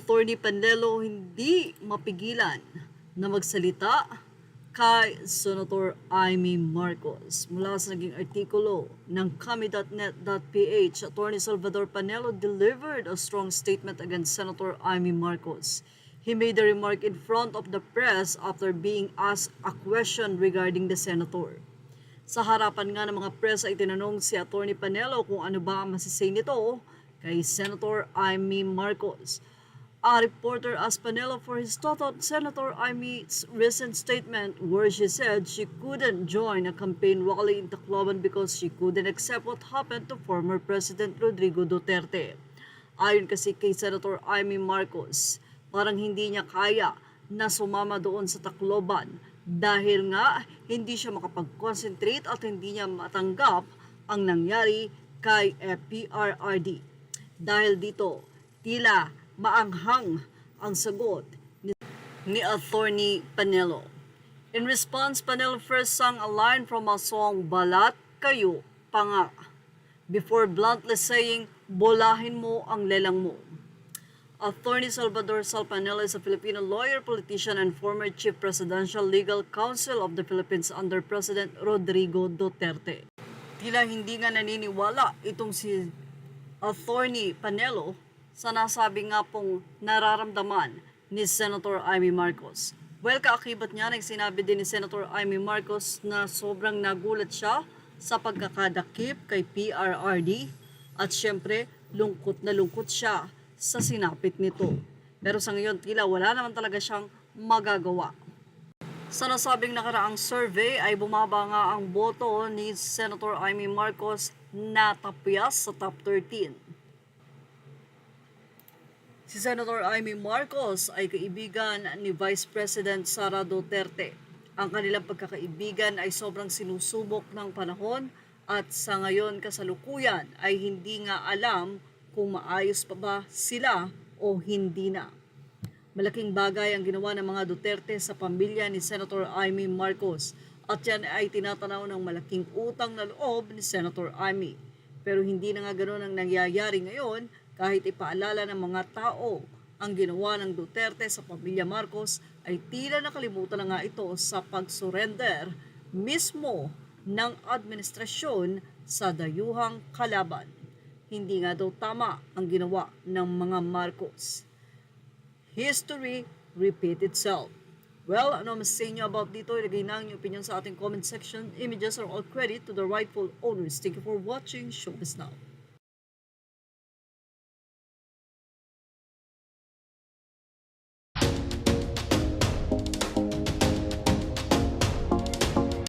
Attorney Panelo hindi mapigilan na magsalita kay Senator Amy Marcos. Mula sa naging artikulo ng kami.net.ph, Attorney Salvador Panelo delivered a strong statement against Senator Amy Marcos. He made the remark in front of the press after being asked a question regarding the senator. Sa harapan nga ng mga press ay tinanong si Attorney Panelo kung ano ba ang masisay nito kay Senator Amy Marcos. A reporter asked Panelo for his thought on Senator Amy's recent statement where she said she couldn't join a campaign rally in Tacloban because she couldn't accept what happened to former President Rodrigo Duterte. Ayon kasi kay Senator Amy Marcos, parang hindi niya kaya na sumama doon sa Tacloban dahil nga hindi siya makapag-concentrate at hindi niya matanggap ang nangyari kay PRRD. Dahil dito, tila maanghang ang sagot ni Attorney Panelo. In response, Panelo first sang a line from a song, Balat Kayo Panga, before bluntly saying, bolahin mo ang lelang mo. Attorney Salvador Sal Panelo is a Filipino lawyer, politician, and former Chief Presidential Legal Counsel of the Philippines under President Rodrigo Duterte. Tila hindi nga naniniwala itong si Attorney Panelo sa nasabi nga pong nararamdaman ni Senator Amy Marcos. Well, kaakibat niya, sinabi din ni Senator Amy Marcos na sobrang nagulat siya sa pagkakadakip kay PRRD at syempre lungkot na lungkot siya sa sinapit nito. Pero sa ngayon tila wala naman talaga siyang magagawa. Sa nasabing nakaraang survey ay bumaba nga ang boto ni Senator Amy Marcos na tapyas sa top 13. Si Senator Amy Marcos ay kaibigan ni Vice President Sara Duterte. Ang kanilang pagkakaibigan ay sobrang sinusubok ng panahon at sa ngayon kasalukuyan ay hindi nga alam kung maayos pa ba sila o hindi na. Malaking bagay ang ginawa ng mga Duterte sa pamilya ni Senator Amy Marcos at yan ay tinatanaw ng malaking utang na loob ni Senator Amy. Pero hindi na nga ganoon ang nangyayari ngayon kahit ipaalala ng mga tao ang ginawa ng Duterte sa pamilya Marcos ay tila nakalimutan na nga ito sa pag-surrender mismo ng administrasyon sa dayuhang kalaban. Hindi nga daw tama ang ginawa ng mga Marcos. History repeat itself. Well, ano mas sa inyo about dito? Ilagay na ang inyong opinion sa ating comment section. Images are all credit to the rightful owners. Thank you for watching. Showbiz Now.